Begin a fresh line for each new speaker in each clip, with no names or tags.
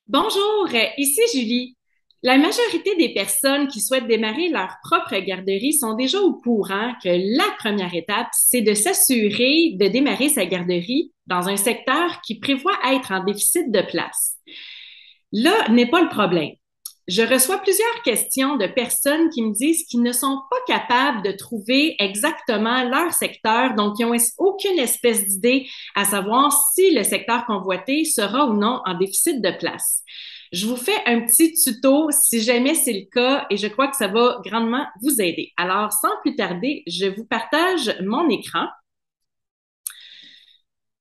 Bonjour, ici Julie. La majorité des personnes qui souhaitent démarrer leur propre garderie sont déjà au courant que la première étape, c'est de s'assurer de démarrer sa garderie dans un secteur qui prévoit être en déficit de place. Là n'est pas le problème. Je reçois plusieurs questions de personnes qui me disent qu'ils ne sont pas capables de trouver exactement leur secteur, donc ils n'ont aucune espèce d'idée à savoir si le secteur convoité sera ou non en déficit de place. Je vous fais un petit tuto si jamais c'est le cas et je crois que ça va grandement vous aider. Alors, sans plus tarder, je vous partage mon écran.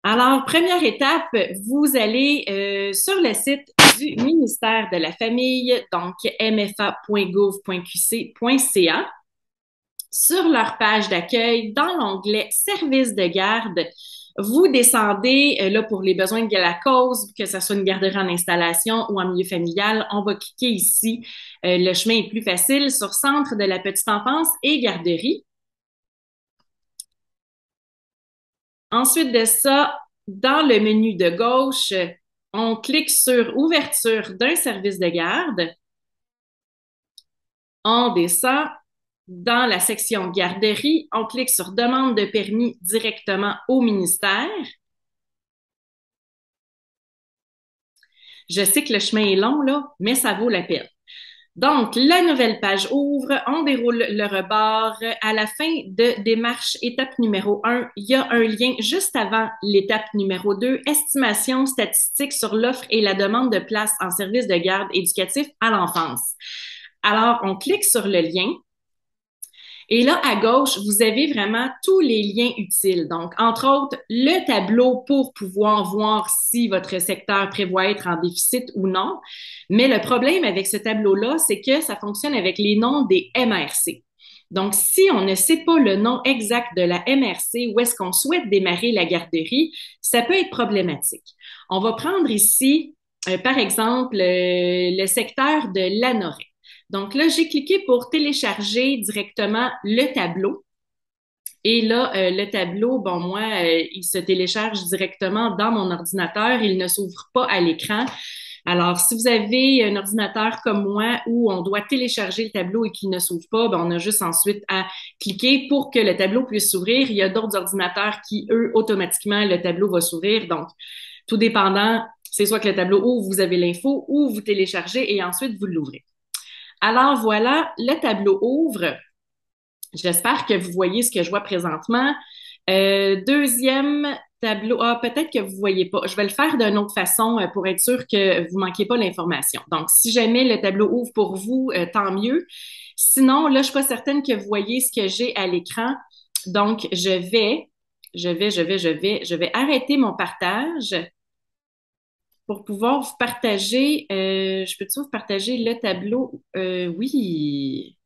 Alors, première étape, vous allez sur le site du ministère de la Famille, donc mfa.gouv.qc.ca. Sur leur page d'accueil, dans l'onglet Services de garde, vous descendez là pour les besoins de la cause, que ce soit une garderie en installation ou en milieu familial. On va cliquer ici. Le chemin est plus facile sur Centre de la petite enfance et garderie. Ensuite de ça, dans le menu de gauche, on clique sur Ouverture d'un service de garde. On descend dans la section garderie. On clique sur Demande de permis directement au ministère. Je sais que le chemin est long, là, mais ça vaut la peine. Donc, la nouvelle page ouvre, on déroule le rebord. À la fin de démarche étape numéro 1, il y a un lien juste avant l'étape numéro 2, estimation statistique sur l'offre et la demande de place en service de garde éducatif à l'enfance. Alors, on clique sur le lien. Et là, à gauche, vous avez vraiment tous les liens utiles. Donc, entre autres, le tableau pour pouvoir voir si votre secteur prévoit être en déficit ou non. Mais le problème avec ce tableau-là, c'est que ça fonctionne avec les noms des MRC. Donc, si on ne sait pas le nom exact de la MRC, où est-ce qu'on souhaite démarrer la garderie, ça peut être problématique. On va prendre ici, par exemple, le secteur de l'Anoret. Donc là, j'ai cliqué pour télécharger directement le tableau. Et là, le tableau, bon, moi, il se télécharge directement dans mon ordinateur. Il ne s'ouvre pas à l'écran. Alors, si vous avez un ordinateur comme moi où on doit télécharger le tableau et qu'il ne s'ouvre pas, ben, on a juste ensuite à cliquer pour que le tableau puisse s'ouvrir. Il y a d'autres ordinateurs qui, eux, automatiquement, le tableau va s'ouvrir. Donc, tout dépendant, c'est soit que le tableau ouvre, vous avez l'info, ou vous téléchargez et ensuite vous l'ouvrez. Alors voilà, le tableau ouvre. J'espère que vous voyez ce que je vois présentement. Deuxième tableau. Ah, peut-être que vous ne voyez pas. Je vais le faire d'une autre façon pour être sûr que vous ne manquez pas l'information. Donc, si jamais le tableau ouvre pour vous, tant mieux. Sinon, là, je ne suis pas certaine que vous voyez ce que j'ai à l'écran. Donc, je vais arrêter mon partage pour pouvoir vous partager. Je peux-tu vous partager le tableau? Oui.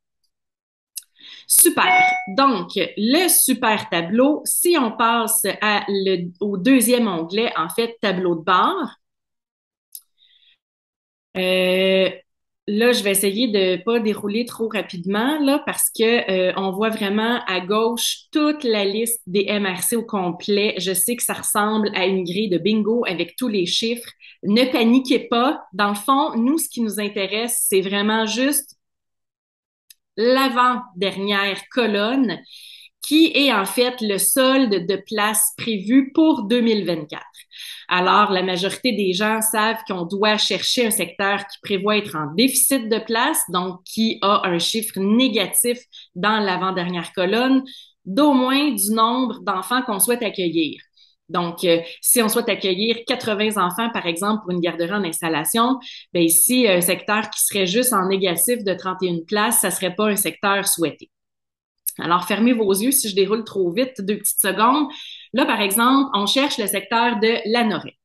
Super. Donc, le super tableau, si on passe au deuxième onglet, en fait, tableau de bord, euh, là, je vais essayer de pas dérouler trop rapidement, là, parce que on voit vraiment à gauche toute la liste des MRC au complet. Je sais que ça ressemble à une grille de bingo avec tous les chiffres. Ne paniquez pas. Dans le fond, nous, ce qui nous intéresse, c'est vraiment juste l'avant-dernière colonne qui est en fait le solde de place prévu pour 2024. Alors, la majorité des gens savent qu'on doit chercher un secteur qui prévoit être en déficit de place, donc qui a un chiffre négatif dans l'avant-dernière colonne, d'au moins du nombre d'enfants qu'on souhaite accueillir. Donc, si on souhaite accueillir 80 enfants, par exemple, pour une garderie en installation, ben ici, un secteur qui serait juste en négatif de 31 places, ça serait pas un secteur souhaité. Alors, fermez vos yeux si je déroule trop vite, 2 petites secondes. Là, par exemple, on cherche le secteur de l'Anoret.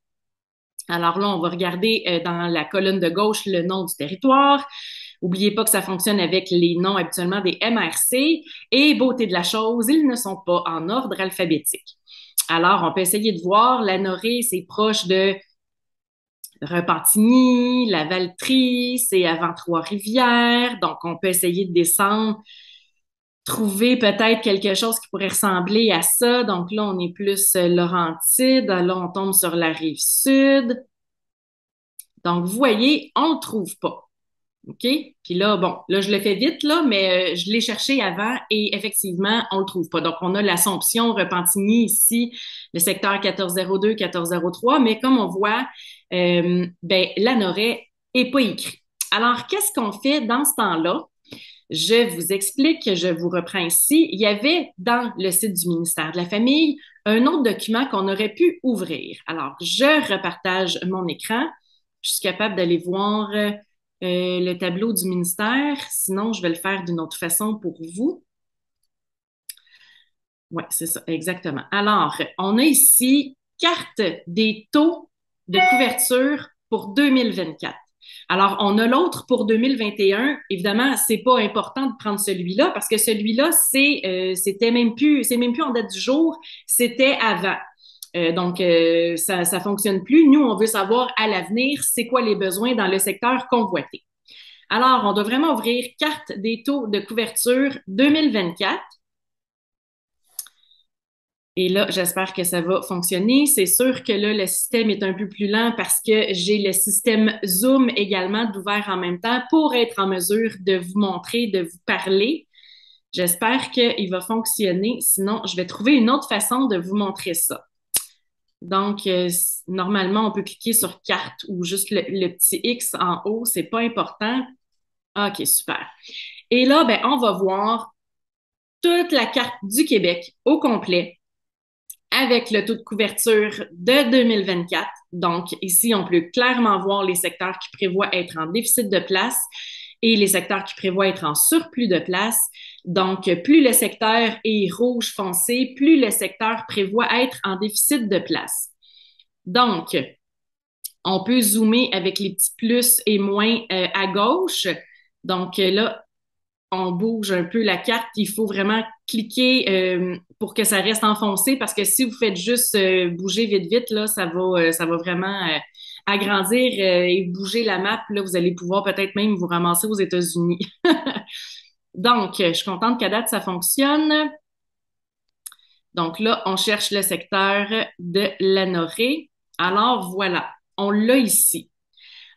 Alors là, on va regarder dans la colonne de gauche le nom du territoire. N'oubliez pas que ça fonctionne avec les noms habituellement des MRC. Et beauté de la chose, ils ne sont pas en ordre alphabétique. Alors, on peut essayer de voir. L'Anoret, c'est proche de Repentigny, Lavaltrie, c'est avant Trois-Rivières. Donc, on peut essayer de descendre trouver peut-être quelque chose qui pourrait ressembler à ça. Donc là, on est plus Laurentide. Là, on tombe sur la rive sud. Donc, vous voyez, on le trouve pas. OK? Puis là, bon, là, je le fais vite, là, mais je l'ai cherché avant et effectivement, on le trouve pas. Donc, on a l'Assomption, Repentigny ici, le secteur 1402, 1403, mais comme on voit, ben, Lanoraie est pas écrit. Alors, qu'est-ce qu'on fait dans ce temps-là? Je vous explique, je vous reprends ici. Il y avait dans le site du ministère de la Famille un autre document qu'on aurait pu ouvrir. Alors, je repartage mon écran. Je suis capable d'aller voir le tableau du ministère. Sinon, je vais le faire d'une autre façon pour vous. Oui, c'est ça, exactement. Alors, on a ici carte des taux de couverture pour 2024. Alors, on a l'autre pour 2021. Évidemment, c'est pas important de prendre celui-là parce que celui-là, c'est même plus en date du jour, c'était avant. Donc, ça fonctionne plus. Nous, on veut savoir à l'avenir, c'est quoi les besoins dans le secteur convoité. Alors, on doit vraiment ouvrir carte des taux de couverture 2024. Et là, j'espère que ça va fonctionner. C'est sûr que là, le système est un peu plus lent parce que j'ai le système Zoom également d'ouvert en même temps pour être en mesure de vous montrer, de vous parler. J'espère qu'il va fonctionner. Sinon, je vais trouver une autre façon de vous montrer ça. Donc, normalement, on peut cliquer sur carte ou juste le petit X en haut. C'est pas important. OK, super. Et là, ben, on va voir toute la carte du Québec au complet avec le taux de couverture de 2024. Donc, ici, on peut clairement voir les secteurs qui prévoient être en déficit de place et les secteurs qui prévoient être en surplus de place. Donc, plus le secteur est rouge foncé, plus le secteur prévoit être en déficit de place. Donc, on peut zoomer avec les petits plus et moins à gauche. Donc là, on bouge un peu la carte. Il faut vraiment cliquer pour que ça reste enfoncé parce que si vous faites juste bouger vite, vite, là, ça va vraiment agrandir et bouger la map. Là, vous allez pouvoir peut-être même vous ramasser aux États-Unis. Donc, je suis contente qu'à date, ça fonctionne. Donc là, on cherche le secteur de Lanoraie. Alors, voilà, on l'a ici.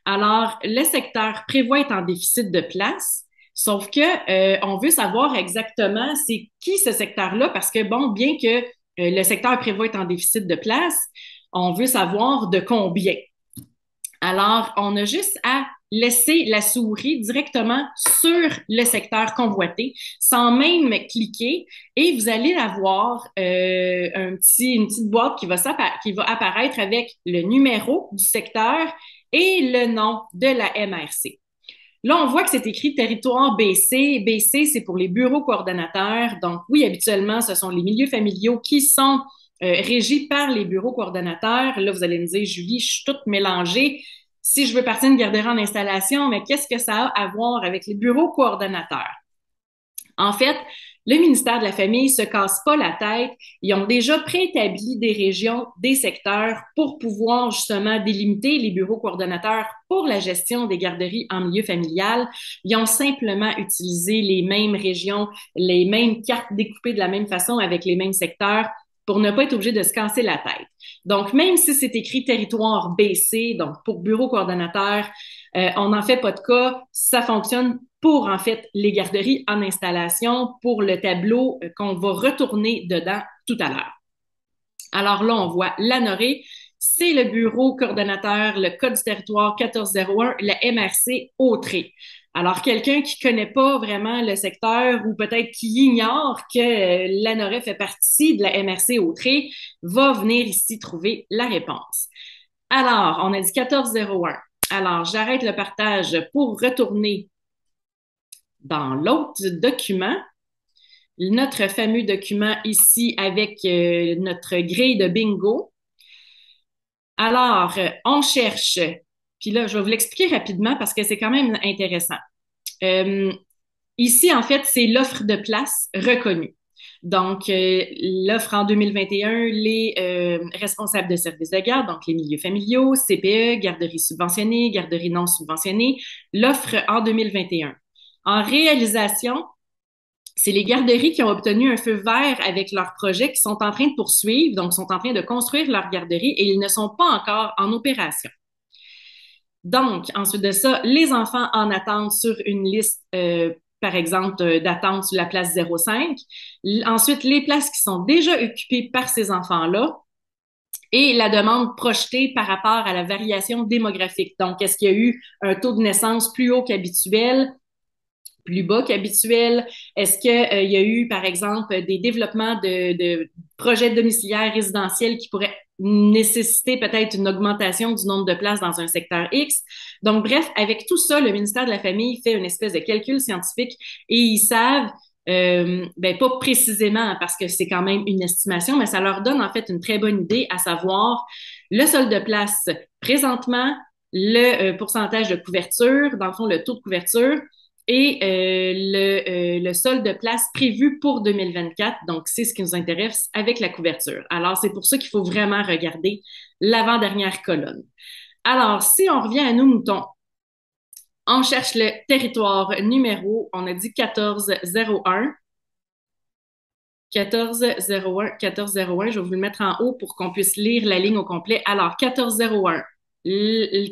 Alors, le secteur prévoit être en déficit de place, sauf que on veut savoir exactement c'est qui ce secteur-là, parce que bon, bien que le secteur prévoit être en déficit de place, on veut savoir de combien. Alors, on a juste à laisser la souris directement sur le secteur convoité sans même cliquer et vous allez avoir une petite boîte qui va apparaître avec le numéro du secteur et le nom de la MRC. Là, on voit que c'est écrit territoire BC. BC, c'est pour les bureaux coordonnateurs. Donc, oui, habituellement, ce sont les milieux familiaux qui sont régis par les bureaux coordonnateurs. Là, vous allez me dire, Julie, je suis toute mélangée. Si je veux partir une garderie en installation, mais qu'est-ce que ça a à voir avec les bureaux coordonnateurs? En fait, le ministère de la Famille se casse pas la tête. Ils ont déjà préétabli des régions, des secteurs pour pouvoir justement délimiter les bureaux coordonnateurs pour la gestion des garderies en milieu familial. Ils ont simplement utilisé les mêmes régions, les mêmes cartes découpées de la même façon avec les mêmes secteurs pour ne pas être obligé de se casser la tête. Donc, même si c'est écrit territoire BC, donc pour bureau coordonnateur, on n'en fait pas de cas, ça fonctionne pour en fait les garderies en installation pour le tableau qu'on va retourner dedans tout à l'heure. Alors là, on voit Lanoraie, c'est le bureau coordonnateur, le code du territoire 1401, la MRC Autré. Alors, quelqu'un qui connaît pas vraiment le secteur ou peut-être qui ignore que Lanoraie fait partie de la MRC Autré va venir ici trouver la réponse. Alors, on a dit 1401. Alors, j'arrête le partage pour retourner dans l'autre document, notre fameux document ici avec notre grille de bingo. Alors, on cherche, puis là, je vais vous l'expliquer rapidement parce que c'est quand même intéressant. Ici, en fait, c'est l'offre de place reconnue. Donc, l'offre en 2021, les responsables de services de garde, donc les milieux familiaux, CPE, garderies subventionnées, garderies non subventionnées, l'offre en 2021. En réalisation, C'est les garderies qui ont obtenu un feu vert avec leur projet qui sont en train de poursuivre, donc sont en train de construire leur garderie et ils ne sont pas encore en opération. Donc, ensuite de ça, les enfants en attente sur une liste, par exemple, d'attente sur la place 05. Ensuite, les places qui sont déjà occupées par ces enfants-là et la demande projetée par rapport à la variation démographique. Donc, est-ce qu'il y a eu un taux de naissance plus haut qu'habituel? Plus bas qu'habituel? Est-ce qu'il y a eu, par exemple, des développements de projets domiciliaires résidentiels qui pourraient nécessiter peut-être une augmentation du nombre de places dans un secteur X? Donc, bref, avec tout ça, le ministère de la Famille fait une espèce de calcul scientifique et ils savent, ben pas précisément parce que c'est quand même une estimation, mais ça leur donne en fait une très bonne idée, à savoir le solde de place présentement, le pourcentage de couverture, dans le fond, le taux de couverture, et le solde de place prévu pour 2024. Donc, c'est ce qui nous intéresse avec la couverture. Alors, c'est pour ça qu'il faut vraiment regarder l'avant-dernière colonne. Alors, si on revient à nos moutons, on cherche le territoire numéro, on a dit 1401. 1401, 1401, je vais vous le mettre en haut pour qu'on puisse lire la ligne au complet. Alors, 1401,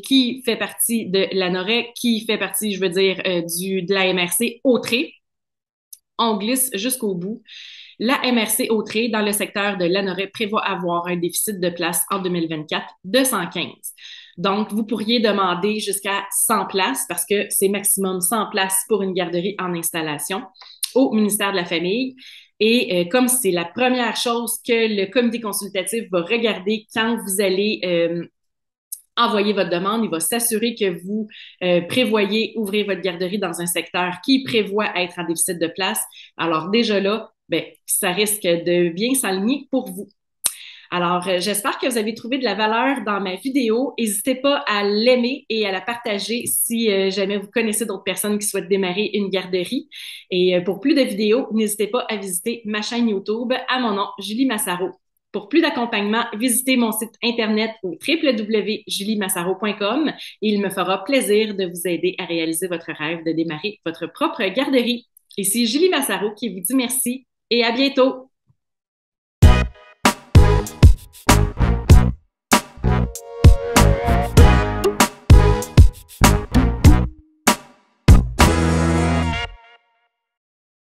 qui fait partie de l'ANOREC, qui fait partie, je veux dire, de la MRC Autré. On glisse jusqu'au bout. La MRC Autré, dans le secteur de l'ANOREC, prévoit avoir un déficit de place en 2024 de 115. Donc, vous pourriez demander jusqu'à 100 places parce que c'est maximum 100 places pour une garderie en installation au ministère de la Famille. Et comme c'est la première chose que le comité consultatif va regarder quand vous allez envoyer votre demande, il va s'assurer que vous prévoyez ouvrir votre garderie dans un secteur qui prévoit être en déficit de place. Alors déjà là, ben, ça risque de bien s'aligner pour vous. Alors, j'espère que vous avez trouvé de la valeur dans ma vidéo. N'hésitez pas à l'aimer et à la partager si jamais vous connaissez d'autres personnes qui souhaitent démarrer une garderie. Et pour plus de vidéos, n'hésitez pas à visiter ma chaîne YouTube à mon nom, Julie Massaro. Pour plus d'accompagnement, visitez mon site internet au www.juliemassaro.com et il me fera plaisir de vous aider à réaliser votre rêve de démarrer votre propre garderie. Ici Julie Massaro qui vous dit merci et à bientôt.